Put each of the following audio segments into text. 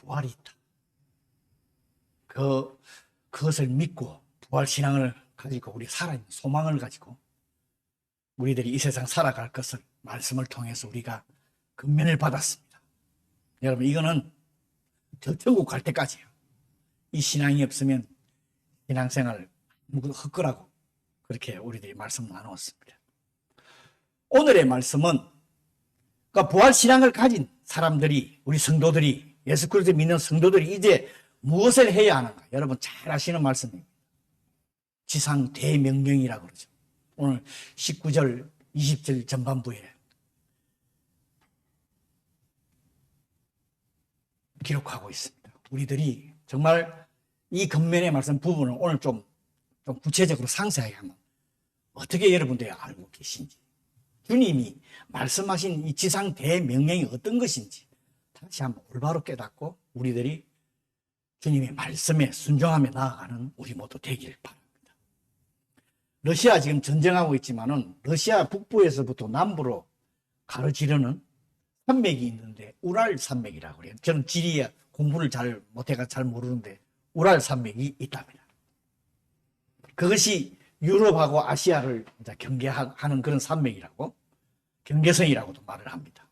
부활이 있다. 그것을 믿고 부활신앙을 가지고 우리 살아있는 소망을 가지고 우리들이 이 세상 살아갈 것을 말씀을 통해서 우리가 근면을 받았습니다. 여러분, 이거는 저 천국 갈 때까지예요. 이 신앙이 없으면 신앙생활 헛거라고 그렇게 우리들이 말씀 나누었습니다. 오늘의 말씀은 그러니까 부활신앙을 가진 사람들이, 우리 성도들이, 예수 그리스도 믿는 성도들이 이제 무엇을 해야 하는가? 여러분 잘 아시는 말씀입니다. 지상 대명령이라고 그러죠. 오늘 19절, 20절 전반부에 기록하고 있습니다. 우리들이 정말 이 겉면의 말씀 부분을 오늘 좀 구체적으로 상세하게 한번 어떻게 여러분들이 알고 계신지, 주님이 말씀하신 이 지상 대명령이 어떤 것인지 다시 한번 올바로 깨닫고 우리들이 주님의 말씀에 순종하며 나아가는 우리 모두 되길 바랍니다. 러시아 지금 전쟁하고 있지만은 러시아 북부에서부터 남부로 가로지르는 산맥이 있는데 우랄 산맥이라고 그래요. 저는 지리 공부를 잘 못해가 잘 모르는데 우랄 산맥이 있답니다. 그것이 유럽하고 아시아를 경계하는 그런 산맥이라고, 경계선이라고도 말을 합니다.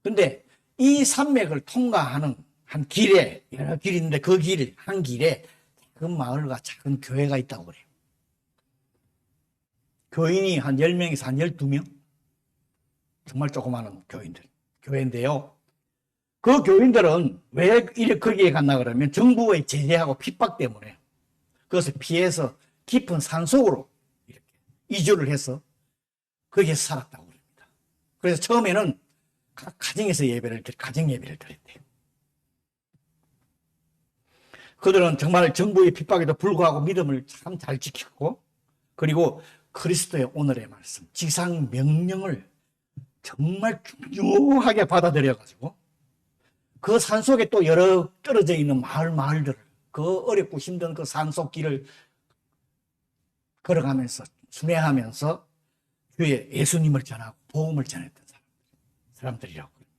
그런데 이 산맥을 통과하는 한 길에, 여러 길이 있는데 그 길, 한 길에 작은 마을과 작은 교회가 있다고 그래요. 교인이 한 10명에서 한 12명? 정말 조그마한 교회인데요. 그 교인들은 왜 거기에 갔나 그러면 정부의 제재하고 핍박 때문에 그것을 피해서 깊은 산속으로 이렇게 이주를 해서 거기에서 살았다고 그럽니다. 그래서 처음에는 각 가정 예배를 드렸대요. 그들은 정말 정부의 핍박에도 불구하고 믿음을 참 잘 지켰고, 그리고 그리스도의 오늘의 말씀, 지상 명령을 정말 중요하게 받아들여가지고 그 산속에 또 여러 떨어져 있는 마을들을, 그 어렵고 힘든 그 산속길을 걸어가면서 순회하면서 주의 예수님을 전하고 복음을 전했던 사람들이라고 합니다.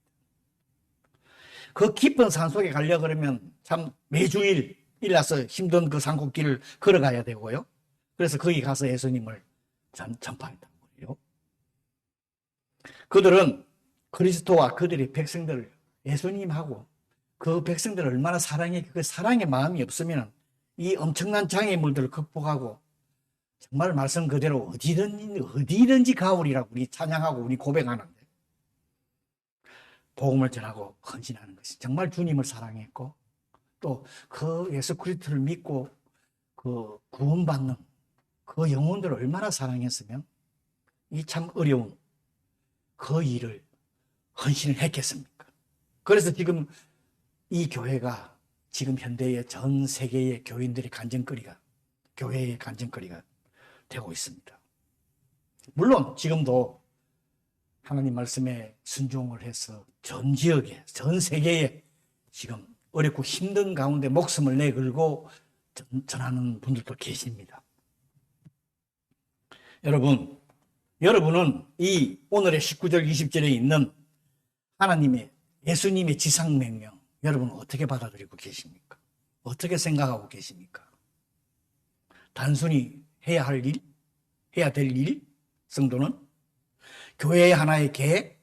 그 깊은 산속에 가려고 그러면 참 매주일 일나서 힘든 그 산골길을 걸어가야 되고요. 그래서 거기 가서 예수님을 전파했다고 그래요. 그들은 그리스도와 그들의 백성들을, 예수님하고 그 백성들을 얼마나 사랑해, 그 사랑의 마음이 없으면 이 엄청난 장애물들을 극복하고 정말 말씀 그대로 어디든지 가오리라고 우리 찬양하고 우리 고백하는데 복음을 전하고 헌신하는 것이 정말 주님을 사랑했고 또 그 예수 그리스도를 믿고 그 구원받는 그 영혼들을 얼마나 사랑했으면 이 참 어려운 그 일을 헌신을 했겠습니까? 그래서 지금 이 교회가 지금 현대의 전 세계의 교인들의 간증거리가, 교회의 간증거리가 되고 있습니다. 물론 지금도 하나님 말씀에 순종을 해서 전 지역에, 전 세계에 지금 어렵고 힘든 가운데 목숨을 내걸고 전하는 분들도 계십니다. 여러분은 이 오늘의 19절 20절에 있는 하나님의, 예수님의 지상명령, 여러분은 어떻게 받아들이고 계십니까? 어떻게 생각하고 계십니까? 단순히 해야 할 일? 해야 될 일? 성도는? 교회의 하나의 계획?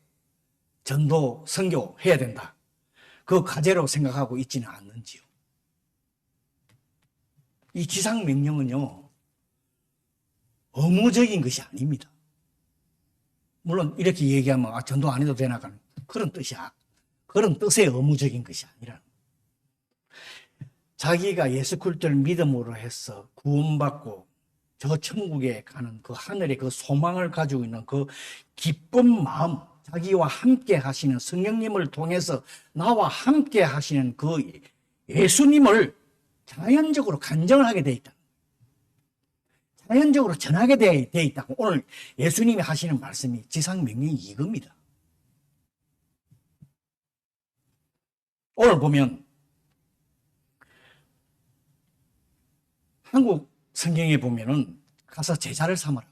전도, 선교 해야 된다. 그 과제로 생각하고 있지는 않는지요? 이 지상명령은요, 의무적인 것이 아닙니다. 물론 이렇게 얘기하면 전도 안 해도 되나 그런 뜻이야. 그런 뜻의 의무적인 것이 아니라 자기가 예수 그리스도를 믿음으로 해서 구원받고 저 천국에 가는 그 하늘의 그 소망을 가지고 있는 그 기쁜 마음, 자기와 함께 하시는 성령님을 통해서 나와 함께 하시는 그 예수님을 자연적으로 간증을 하게 돼 있다. 자연적으로 전하게 돼 있다고. 오늘 예수님이 하시는 말씀이 지상명령이 이겁니다. 오늘 보면 한국 성경에 보면은 가서 제자를 삼으라.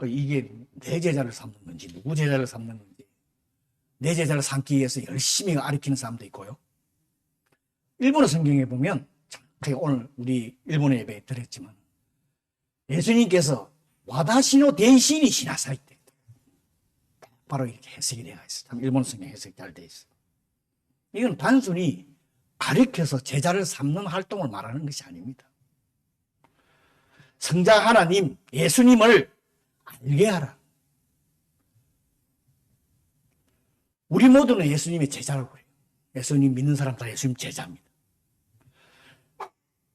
이게 내 제자를 삼는 건지 누구 제자를 삼는 건지 내 제자를 삼기 위해서 열심히 가르치는 사람도 있고요. 일본어 성경에 보면, 오늘 우리 일본어 예배 드렸지만, 예수님께서 와다시노 대신이 시나사이 때 바로 이렇게 해석이 되어 있어요. 참 일본어 성경 해석이 잘 되어 있어요. 이건 단순히 가르쳐서 제자를 삼는 활동을 말하는 것이 아닙니다. 성자 하나님, 예수님을 알게 하라. 우리 모두는 예수님의 제자라고 그래요. 예수님 믿는 사람 다 예수님 제자입니다.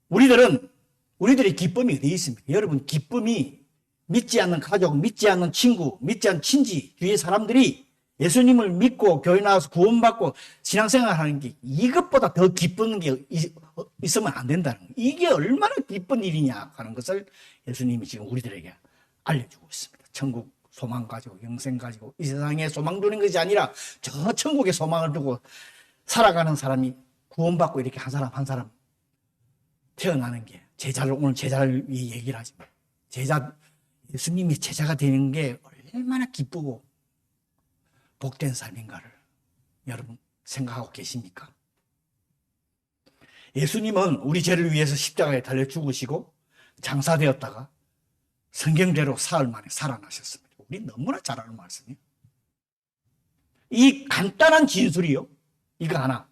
우리들의 기쁨이 어디 있습니까? 여러분, 기쁨이 믿지 않는 가족, 믿지 않는 친구, 믿지 않는 친지, 주위의 사람들이 예수님을 믿고 교회 나와서 구원받고 신앙생활 하는 게 이것보다 더 기쁜 게 있으면 안 된다는 거예요. 이게 얼마나 기쁜 일이냐 하는 것을 예수님이 지금 우리들에게 알려주고 있습니다. 천국 소망 가지고 영생 가지고 이 세상에 소망 두는 것이 아니라 저 천국에 소망을 두고 살아가는 사람이 구원받고 이렇게 한 사람 한 사람 태어나는 게 오늘 제자를 위해 얘기를 하지만 예수님이 제자가 되는 게 얼마나 기쁘고 복된 삶인가를 여러분 생각하고 계십니까? 예수님은 우리 죄를 위해서 십자가에 달려 죽으시고 장사되었다가 성경대로 사흘 만에 살아나셨습니다. 우리 너무나 잘 아는 말씀이에요. 이 간단한 진술이요. 이거 하나.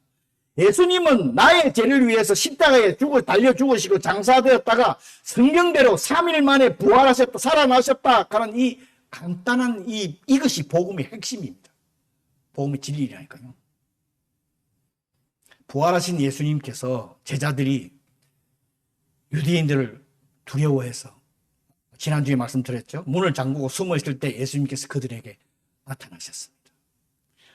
예수님은 나의 죄를 위해서 십자가에 달려 죽으시고 장사되었다가 성경대로 3일 만에 부활하셨다, 살아나셨다 하는 이 간단한 이것이 복음의 핵심입니다. 복음의 진리라니까요. 부활하신 예수님께서 제자들이 유대인들을 두려워해서 지난주에 말씀드렸죠. 문을 잠그고 숨어 있을 때 예수님께서 그들에게 나타나셨습니다.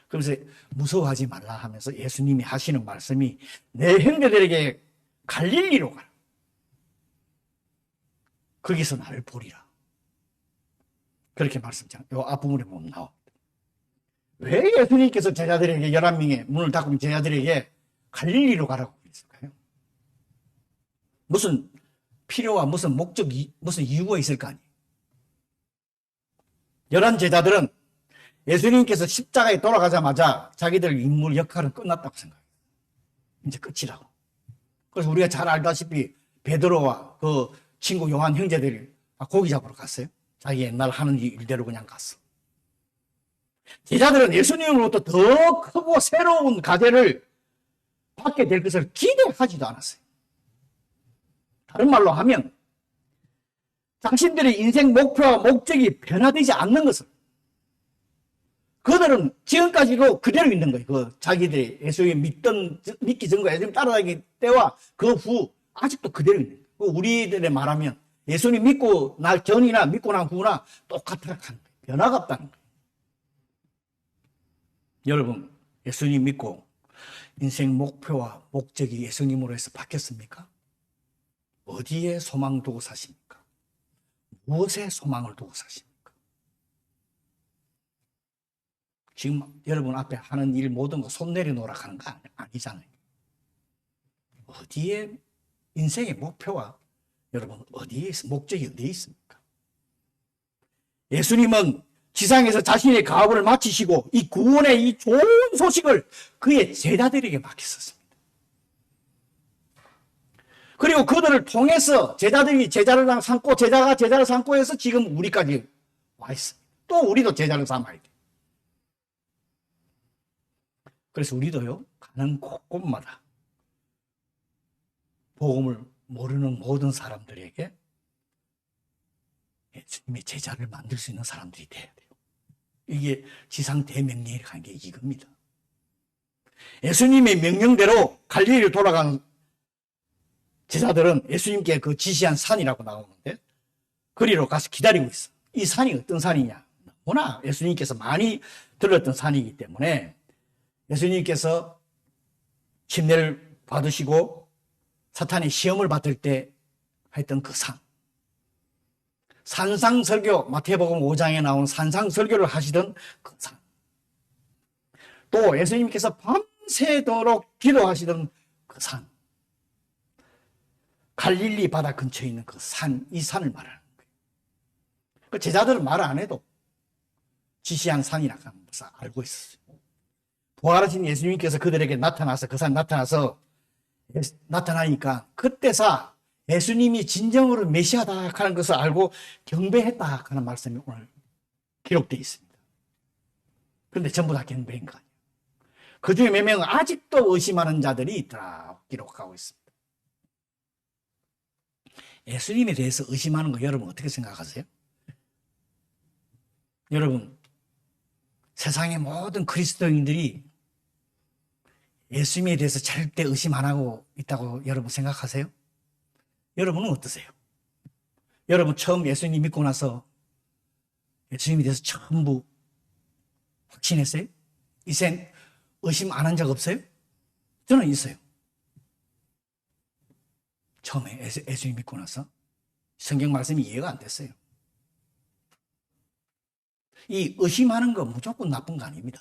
그러면서 무서워하지 말라 하면서 예수님이 하시는 말씀이 내 형제들에게 갈릴리로 가라. 거기서 나를 보리라. 그렇게 말씀하잖아요. 이 앞부분에 보면 나옵니다. 왜 예수님께서 제자들에게 11명의 문을 닫은 제자들에게 갈릴리로 가라고 그랬을까요? 무슨 필요와 무슨 목적이 무슨 이유가 있을 거 아니에요. 11 제자들은 예수님께서 십자가에 돌아가자마자 자기들 인물 역할은 끝났다고 생각해요. 이제 끝이라고. 그래서 우리가 잘 알다시피 베드로와 그 친구 요한 형제들이 고기 잡으러 갔어요. 자기 옛날 하는 일대로 그냥 갔어. 제자들은 예수님으로부터 더 크고 새로운 과제를 받게 될 것을 기대하지도 않았어요. 다른 말로 하면 자신들의 인생 목표와 목적이 변화되지 않는 것을 그들은 지금까지도 그대로 있는 거예요. 자기들이 예수님 믿기 전과 예수님 따라다니기 때와 그 후 아직도 그대로 있는 거예요. 우리들의 말하면 예수님 믿고 날 전이나 믿고 난 후나 똑같다는 거예요. 변화가 없다는 거예요. 여러분, 예수님 믿고 인생 목표와 목적이 예수님으로 해서 바뀌었습니까? 어디에 소망을 두고 사십니까? 무엇에 소망을 두고 사십니까? 지금 여러분 앞에 하는 일 모든 거 손 내려놓으라 하는 거 아니잖아요. 어디에 인생의 목표와 여러분 어디에 목적이 어디에 있습니까? 예수님은 지상에서 자신의 가업을 마치시고 이 구원의 이 좋은 소식을 그의 제자들에게 맡겼었습니다. 그리고 그들을 통해서 제자들이 제자를 삼고 제자가 제자를 삼고 해서 지금 우리까지 와 있습니다. 또 우리도 제자를 삼아야 돼요. 그래서 우리도요, 가는 곳곳마다 복음을 모르는 모든 사람들에게 예수님의 제자를 만들 수 있는 사람들이 돼야 돼요. 이게 지상 대명령에 간 게 이겁니다. 예수님의 명령대로 갈릴리로 돌아간 제자들은 예수님께 그 지시한 산이라고 나오는데 거리로 가서 기다리고 있어. 이 산이 어떤 산이냐? 너무나 예수님께서 많이 들었던 산이기 때문에 예수님께서 침례를 받으시고 사탄의 시험을 받을 때 했던 그 산. 산상설교, 마태복음 5장에 나온 산상설교를 하시던 그 산. 또 예수님께서 밤새도록 기도하시던 그 산. 갈릴리 바다 근처에 있는 그 산, 이 산을 말하는 거예요. 그 제자들은 말 안 해도 지시한 산이라고 하면서 알고 있었어요. 부활하신 예수님께서 그들에게 나타나서, 그 사람 나타나니까 그때서 예수님이 진정으로 메시아다 하는 것을 알고 경배했다 하는 말씀이 오늘 기록되어 있습니다. 그런데 전부 다 경배인 거 아니에요. 그 중에 몇 명은 아직도 의심하는 자들이 있더라 기록하고 있습니다. 예수님에 대해서 의심하는 거 여러분 어떻게 생각하세요? 여러분, 세상의 모든 그리스도인들이 예수님에 대해서 절대 의심 안 하고 있다고 여러분 생각하세요? 여러분은 어떠세요? 여러분 처음 예수님 믿고 나서 예수님에 대해서 전부 확신했어요? 이젠 의심 안 한 적 없어요? 저는 있어요. 처음에 예수님 믿고 나서 성경 말씀이 이해가 안 됐어요. 이 의심하는 거 무조건 나쁜 거 아닙니다.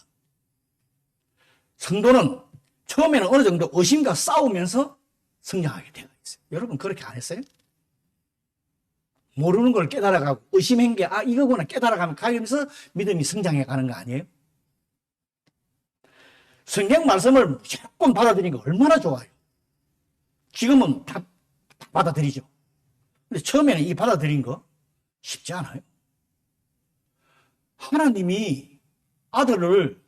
성도는 처음에는 어느 정도 의심과 싸우면서 성장하게 되어 있어요. 여러분 그렇게 안 했어요? 모르는 걸 깨달아가고 의심한 게 이거구나 깨달아가면 가면서 믿음이 성장해 가는 거 아니에요? 성경 말씀을 무조건 받아들이는 거 얼마나 좋아요. 지금은 다 받아들이죠. 근데 처음에는 이 받아들인 거 쉽지 않아요. 하나님이 아들을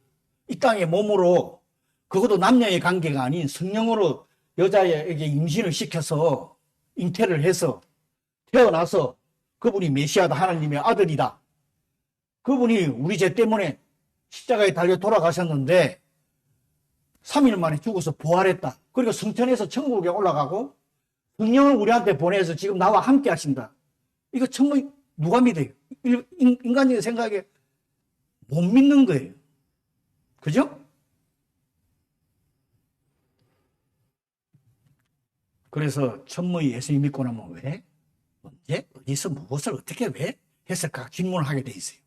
이 땅의 몸으로, 그것도 남녀의 관계가 아닌 성령으로 여자에게 임신을 시켜서 잉태를 해서 태어나서 그분이 메시아다, 하나님의 아들이다. 그분이 우리 죄 때문에 십자가에 달려 돌아가셨는데 3일 만에 죽어서 부활했다. 그리고 성천에서 천국에 올라가고 성령을 우리한테 보내서 지금 나와 함께 하신다. 이거 정말 누가 믿어요? 인간적인 생각에 못 믿는 거예요. 그죠? 그래서 천무의 예수님 믿고 나면 왜? 언제? 어디서? 무엇을? 어떻게? 왜? 했을까? 질문을 하게 돼 있어요.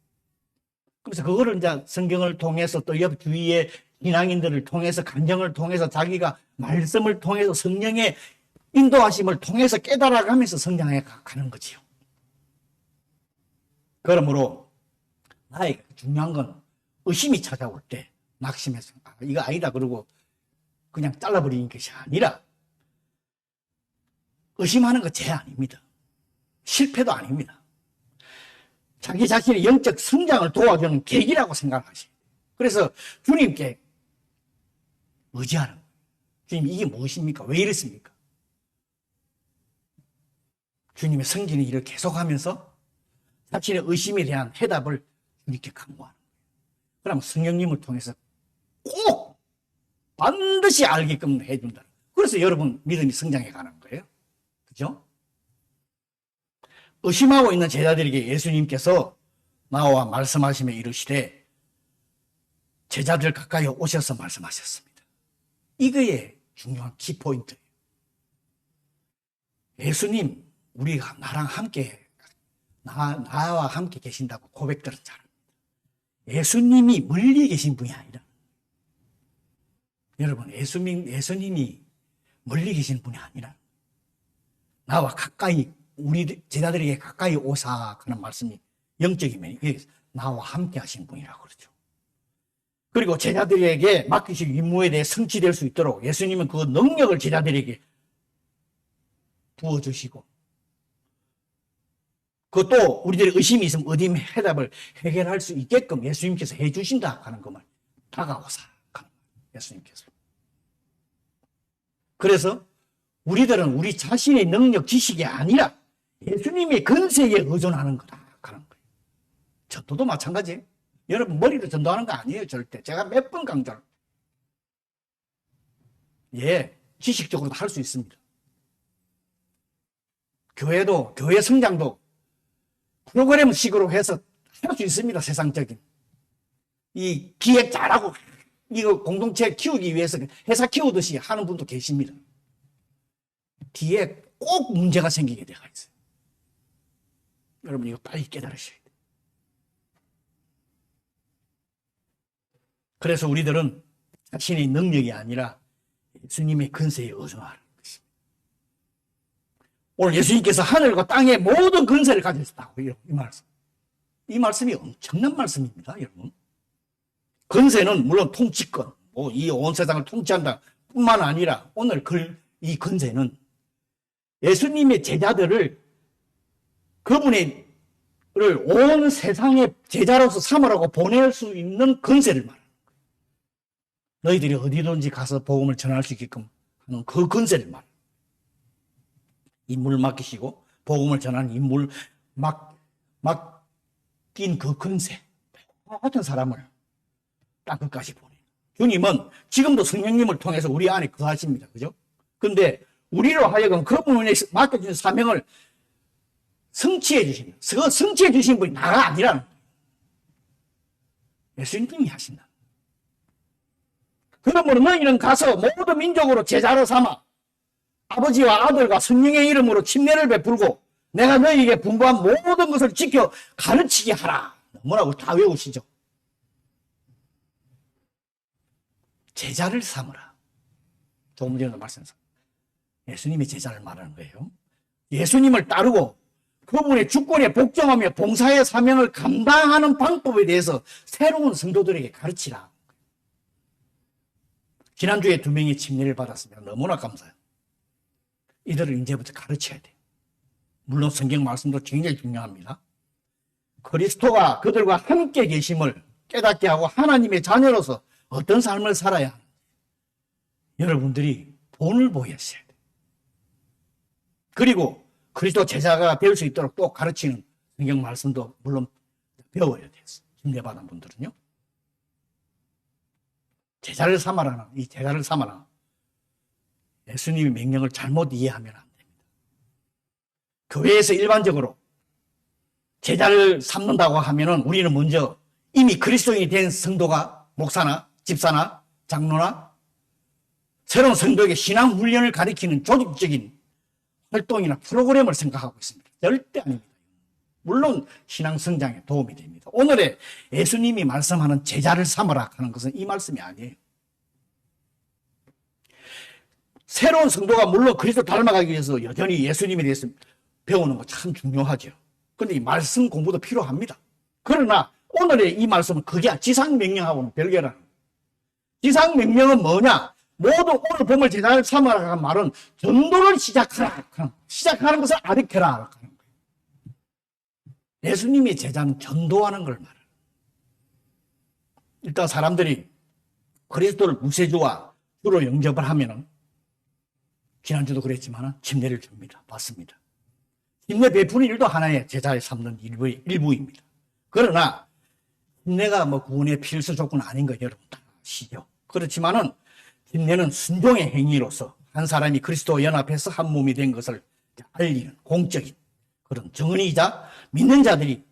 그래서 그거를 이제 성경을 통해서 또 옆 주위의 신앙인들을 통해서 간정을 통해서 자기가 말씀을 통해서 성령의 인도하심을 통해서 깨달아가면서 성장해 가는 거지요. 그러므로 나에게 중요한 건 의심이 찾아올 때 낙심해서 이거 아니다 그러고 그냥 잘라버리는 것이 아니라 의심하는 거 죄 아닙니다. 실패도 아닙니다. 자기 자신의 영적 성장을 도와주는 계기라고 생각하셔야 돼요. 그래서 주님께 의지하는 거예요. 주님 이게 무엇입니까? 왜 이랬습니까? 주님의 성진의 일을 계속하면서 자신의 의심에 대한 해답을 주님께 강구하는 거예요. 그러면 성령님을 통해서 꼭 반드시 알게끔 해준다. 그래서 여러분 믿음이 성장해 가는 거예요. 그죠? 의심하고 있는 제자들에게 예수님께서 나와 말씀하시며 이르시되 제자들 가까이 오셔서 말씀하셨습니다. 이거에 중요한 키포인트예요. 예수님, 우리가 나랑 함께, 나와 함께 계신다고 고백들은 잘합니다. 예수님이 멀리 계신 분이 아니라, 여러분, 예수님이 멀리 계신 분이 아니라, 나와 가까이, 우리 제자들에게 가까이 오사 하는 말씀이 영적이면, 이게 나와 함께 하신 분이라고 그러죠. 그리고 제자들에게 맡기신 임무에 대해 성취될 수 있도록 예수님은 그 능력을 제자들에게 부어주시고, 그것도 우리들의 의심이 있으면 어디 해답을 해결할 수 있게끔 예수님께서 해주신다 하는 것만 다가오사 하는 거예요. 예수님께서. 그래서 우리들은 우리 자신의 능력, 지식이 아니라 예수님의 건세에 의존하는 거다 하는 거예요. 전도도 마찬가지예요. 여러분 머리로 전도하는 거 아니에요. 절대. 제가 몇 번 강조를. 예, 지식적으로도 할 수 있습니다. 교회도, 교회 성장도 프로그램식으로 해서 할 수 있습니다. 세상적인. 이 기획 잘하고 이거 공동체 키우기 위해서 회사 키우듯이 하는 분도 계십니다. 뒤에 꼭 문제가 생기게 되어 있어요. 여러분 이거 빨리 깨달으셔야 돼요. 그래서 우리들은 자신의 능력이 아니라 예수님의 건세에 의존하는 것입니다. 오늘 예수님께서 하늘과 땅의 모든 건세를 가지셨다고 이 말씀. 이 말씀이 엄청난 말씀입니다, 여러분. 건세는 물론 통치권, 이 온 세상을 통치한다 뿐만 아니라 오늘 이 건세는 예수님의 제자들을 그분의 온 세상의 제자로서 삼으라고 보낼 수 있는 건세를 말합니다. 너희들이 어디든지 가서 복음을 전할 수 있게끔 하는 그 건세를 말합니다. 인물 맡기시고 복음을 전하는 인물 맡긴 그 건세, 모든 사람을 땅끝까지 보내. 주님은 지금도 성령님을 통해서 우리 안에 거하십니다. 그죠? 근데 우리로 하여금 그분에 맡겨진 사명을 성취해 주십니다. 그 성취해 주신 분이 나가 아니라는 거예요. 예수님이 하신다. 그러므로 너희는 가서 모든 민족으로 제자로 삼아 아버지와 아들과 성령의 이름으로 침례를 베풀고 내가 너희에게 분부한 모든 것을 지켜 가르치게 하라. 뭐라고 다 외우시죠? 제자를 삼으라. 조금 전에도 말씀드렸습니다. 예수님의 제자를 말하는 거예요. 예수님을 따르고 그분의 주권에 복종하며 봉사의 사명을 감당하는 방법에 대해서 새로운 성도들에게 가르치라. 지난주에 2명이 침례를 받았습니다. 너무나 감사해요. 이들을 이제부터 가르쳐야 돼요. 물론 성경 말씀도 굉장히 중요합니다. 그리스도가 그들과 함께 계심을 깨닫게 하고 하나님의 자녀로서 어떤 삶을 살아야 하는지 여러분들이 본을 보였어야 돼요. 그리고 그리스도 제자가 될 수 있도록 또 가르치는 성경 말씀도 물론 배워야 돼요. 침례받은 분들은요. 제자를 삼아라. 이 제자를 삼아라. 예수님의 명령을 잘못 이해하면 안 됩니다. 교회에서 일반적으로 제자를 삼는다고 하면은 우리는 먼저 이미 그리스도인이 된 성도가 목사나 집사나 장로나 새로운 성도에게 신앙 훈련을 가리키는 조직적인 활동이나 프로그램을 생각하고 있습니다. 절대 아닙니다. 물론 신앙 성장에 도움이 됩니다. 오늘의 예수님이 말씀하는 제자를 삼으라 하는 것은 이 말씀이 아니에요. 새로운 성도가 물론 그리스도 닮아가기 위해서 여전히 예수님에 대해서 배우는 거 참 중요하죠. 그런데 이 말씀 공부도 필요합니다. 그러나 오늘의 이 말씀은 그게 지상명령하고는 별개라는 거예요. 지상명령은 뭐냐? 모든 오늘 봄을 제자를 삼으라 하는 말은 전도를 시작하라. 시작하는 것을 가르쳐라 하는 거예요. 예수님의 제자는 전도하는 걸 말해요. 일단 사람들이 그리스도를 무세주와 주로 영접을 하면은 지난주도 그랬지만 침례를 줍니다. 받습니다. 침례 베푸는 일도 하나의 제자를 삼는 일부입니다. 그러나 침례가 구원의 필수 조건 아닌 거 여러분 다 아시죠? 그렇지만은 침례는 순종의 행위로서 한 사람이 그리스도와 연합해서 한 몸이 된 것을 알리는 공적인 그런 증언이자 믿는 자들이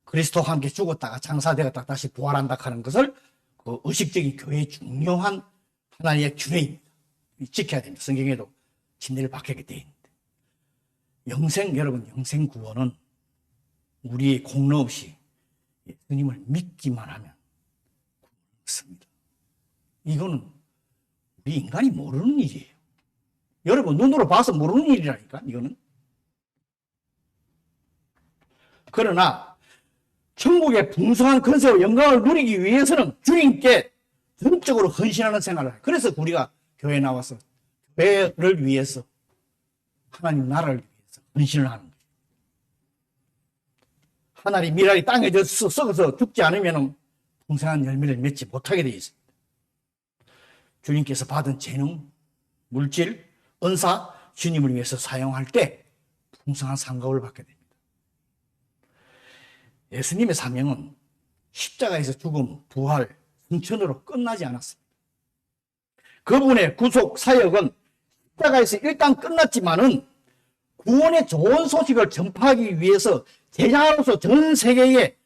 그리스도와 함께 죽었다가 장사되었다가 다시 부활한다 하는 것을 그 의식적인 교회의 중요한 하나의 규례입니다. 지켜야 됩니다. 성경에도 침례를 받게 되어 있는데 여러분 영생 구원은 우리의 공로 없이 예수님을 믿기만 하면 구원을 얻습니다. 이거는 우리 인간이 모르는 일이에요. 여러분 눈으로 봐서 모르는 일이라니까 이거는. 그러나 천국의 풍성한 권세와 영광을 누리기 위해서는 주님께 전적으로 헌신하는 생활을 해요. 그래서 우리가 교회에 나와서 교회를 위해서 하나님 나라를 위해서 헌신을 하는 거예요. 하나님 미랄이 땅에 썩어서 죽지 않으면 풍성한 열매를 맺지 못하게 되어 있습니다. 주님께서 받은 재능, 물질, 은사, 주님을 위해서 사용할 때 풍성한 상급을 받게 됩니다. 예수님의 사명은 십자가에서 죽음, 부활, 승천으로 끝나지 않았습니다. 그분의 구속 사역은 십자가에서 일단 끝났지만은 구원의 좋은 소식을 전파하기 위해서 제자로서 전 세계에,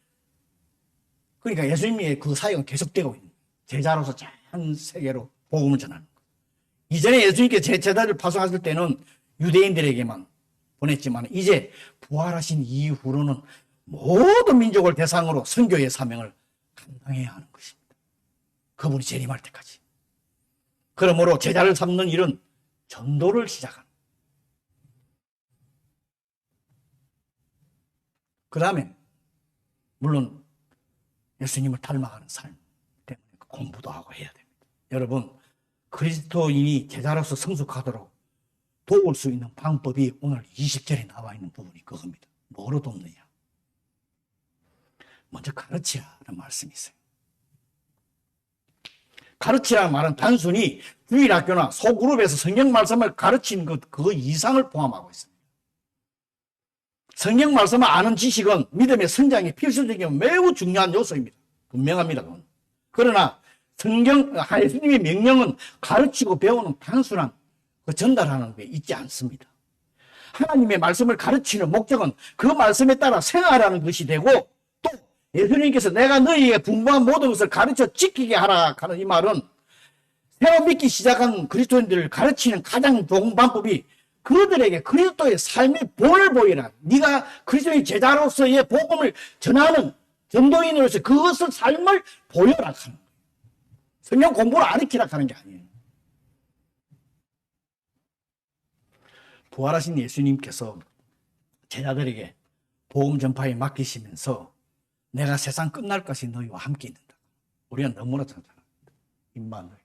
그러니까 예수님의 그 사역은 계속되고 있는 제자로서 전 세계로 복음을 전하는 거예요. 이전에 예수님께서 제자들을 파송하실 때는 유대인들에게만 보냈지만 이제 부활하신 이후로는 모든 민족을 대상으로 선교의 사명을 감당해야 하는 것입니다. 그분이 재림할 때까지. 그러므로 제자를 삼는 일은 전도를 시작합니다. 그 다음에 물론 예수님을 닮아가는 삶 때문에 공부도 하고 해야 됩니다. 여러분, 그리스도인이 제자로서 성숙하도록 도울 수 있는 방법이 오늘 20절에 나와 있는 부분이 그겁니다. 뭐로 돕느냐? 먼저 가르치라는 말씀이 있어요. 가르치라는 말은 단순히 주일학교나 소그룹에서 성경 말씀을 가르치는 것, 그 이상을 포함하고 있습니다. 성경 말씀을 아는 지식은 믿음의 성장에 필수적인 매우 중요한 요소입니다. 분명합니다. 그건. 그러나 예수님의 명령은 가르치고 배우는 단순한 전달하는 게 있지 않습니다. 하나님의 말씀을 가르치는 목적은 그 말씀에 따라 생활하는 것이 되고, 또 예수님께서 내가 너희에게 분부한 모든 것을 가르쳐 지키게 하라 하는 이 말은 새로 믿기 시작한 그리스도인들을 가르치는 가장 좋은 방법이 그들에게 그리스도의 삶의 본을 보이라. 네가 그리스도의 제자로서의 복음을 전하는 전도인으로서 그것을 삶을 보여라 하는 거예요. 성경 공부를 가르치라 하는 게 아니에요. 부활하신 예수님께서 제자들에게 복음 전파에 맡기시면서 내가 세상 끝날까지 너희와 함께 있는다. 우리가 너무나 잘 알아요. 임마누엘.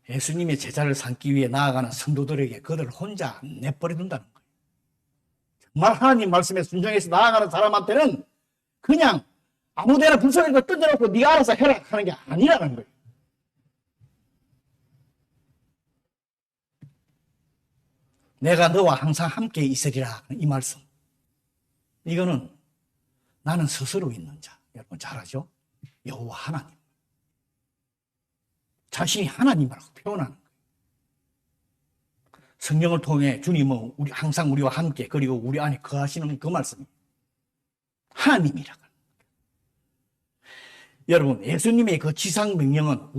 예수님의 제자를 삼기 위해 나아가는 성도들에게 그들을 혼자 내버려둔다는 거예요. 정말 하나님 말씀에 순종해서 나아가는 사람한테는 그냥 아무데나 불쌍한 던져놓고 네가 알아서 해라 하는 게 아니라는 거예요. 내가 너와 항상 함께 있으리라 이 말씀. 이거는 나는 스스로 있는 자. 여러분 잘 아죠? 여호와 하나님. 자신이 하나님이라고 표현하는 거예요. 성경을 통해 주님은 항상 우리와 함께 그리고 우리 안에 거하시는 그 말씀입니다. 하나님이라고. 여러분 예수님의 그 지상 명령은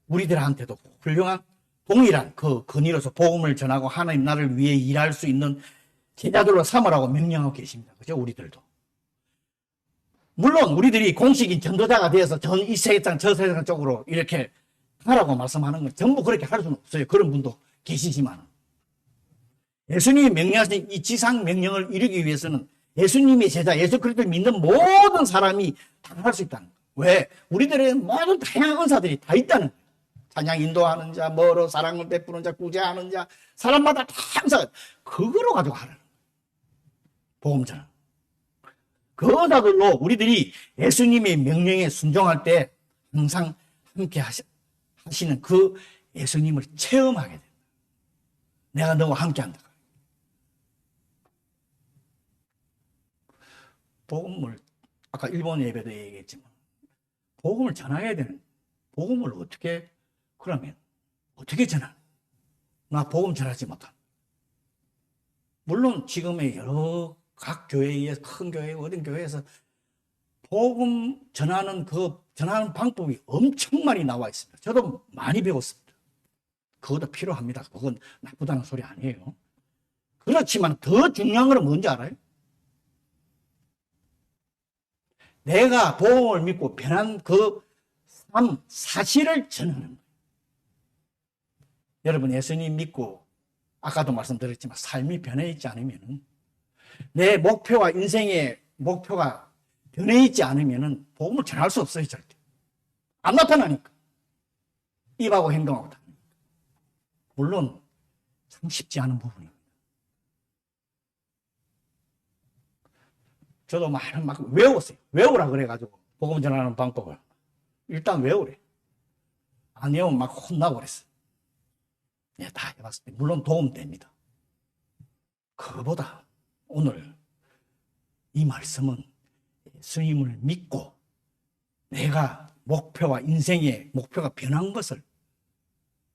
우리들한테도 훌륭한 동일한 그 근위로서 복음을 전하고 하나님 나라를 위해 일할 수 있는 제자들로 삼으라고 명령하고 계십니다. 그죠? 우리들도. 물론 우리들이 공식인 전도자가 되어서 이 세상 저 세상 쪽으로 이렇게 하라고 말씀하는 건 전부 그렇게 할 수는 없어요. 그런 분도 계시지만 예수님이 명령하신 이 지상 명령을 이루기 위해서는 예수님의 제자, 예수 그리스도를 믿는 모든 사람이 다 할 수 있다는 거예요. 왜? 우리들의 모든 다양한 은사들이 다 있다는 거예요. 찬양 인도하는 자, 뭐로 사랑을 베푸는 자, 구제하는 자, 사람마다 다 항상 그거로 가지고 하라는 거예요. 복음 전환. 그 은사들로 우리들이 예수님의 명령에 순종할 때 항상 함께 하시는 그 예수님을 체험하게 된다. 내가 너와 함께 한다. 복음을 아까 일본 예배도 얘기했지만 복음을 전해야 되는 복음을 그러면 어떻게 전하는? 나 복음 전하지 못한. 물론 지금의 여러 각 교회에 큰 교회 어떤 교회에서 복음 전하는 방법이 엄청 많이 나와 있습니다. 저도 많이 배웠습니다. 그것도 필요합니다. 그건 나쁘다는 소리 아니에요. 그렇지만 더 중요한 건 뭔지 알아요? 내가 복음을 믿고 변한 그 사실을 전하는 거예요. 여러분 예수님 믿고 아까도 말씀드렸지만 삶이 변해 있지 않으면 내 목표와 인생의 목표가 변해 있지 않으면 복음을 전할 수 없어요. 절대. 안 나타나니까. 입하고 행동하고 다니니까. 물론 참 쉽지 않은 부분입니다. 저도 막 외웠어요. 외우라 그래가지고 복음 전하는 방법을 일단 외우래. 안 외우면 막 혼나고 그랬어요. 네, 다 해봤을 때 물론 도움됩니다. 그보다 오늘 이 말씀은 예수님을 믿고 내가 목표와 인생의 목표가 변한 것을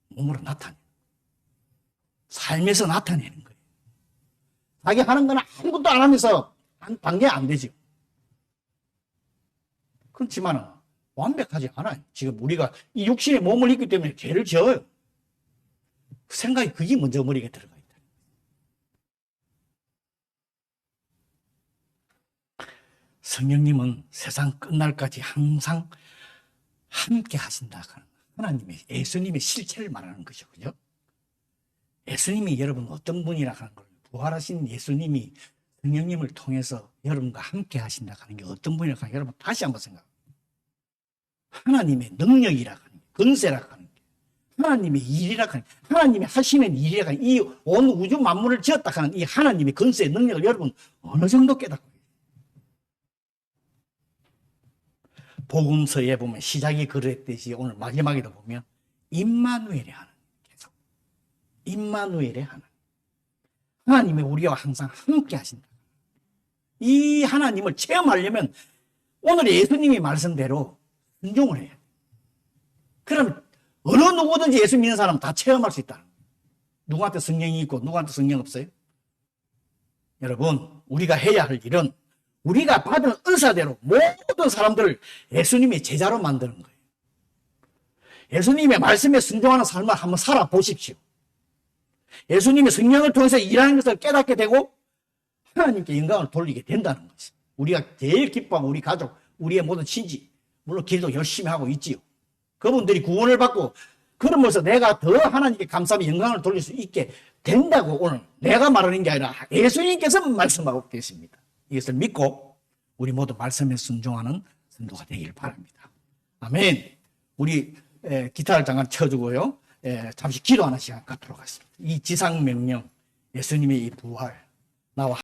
몸으로 나타내는 삶에서 나타내는 거예요. 자기 하는 건 아무것도 안 하면서 단계 안 되죠. 그렇지만 완벽하지 않아요. 지금 우리가 이 육신의 몸을 입기 때문에 죄를 지어요. 생각이 그게 먼저 머리에 들어가 있다. 성령님은 세상 끝날까지 항상 함께 하신다. 하나님의 예수님의 실체를 말하는 것이죠. 그죠? 예수님이 여러분 어떤 분이라 하는 걸 부활하신 예수님이 성령님을 통해서 여러분과 함께 하신다 하는 게 어떤 분이라 하는 걸 여러분 다시 한번 생각합니다. 하나님의 능력이라고 하는 게, 건세라고 하는 게, 하나님의 일이라고 하는 게, 하나님이 하시는 일이라고 하는 이 온 우주 만물을 지었다 하는 이 하나님의 건세의 능력을 여러분 어느 정도 깨닫고 있어요? 복음서에 보면 시작이 그랬듯이 오늘 마지막에도 보면 임마누엘의 하나님, 계속 임마누엘의 하나님, 하나님이 우리와 항상 함께 하신다. 이 하나님을 체험하려면 오늘 예수님이 말씀대로 순종을 해야 돼. 그럼 어느 누구든지 예수 믿는 사람은 다 체험할 수 있다. 누구한테 성령이 있고 누구한테 성령 없어요? 여러분, 우리가 해야 할 일은 우리가 받은 은사대로 모든 사람들을 예수님의 제자로 만드는 거예요. 예수님의 말씀에 순종하는 삶을 한번 살아보십시오. 예수님의 성령을 통해서 일하는 것을 깨닫게 되고 하나님께 영광을 돌리게 된다는 것이 우리가 제일 기뻐하고 우리 가족, 우리의 모든 친지, 물론 기도 열심히 하고 있지요. 그분들이 구원을 받고 그러면서 내가 더 하나님께 감사하며 영광을 돌릴 수 있게 된다고 오늘 내가 말하는 게 아니라 예수님께서 말씀하고 계십니다. 이것을 믿고 우리 모두 말씀에 순종하는 성도가 되길 바랍니다. 아멘. 우리 기타를 잠깐 쳐주고요. 잠시 기도하는 시간 갖도록 하겠습니다. 이 지상명령, 예수님의 이 부활, 나와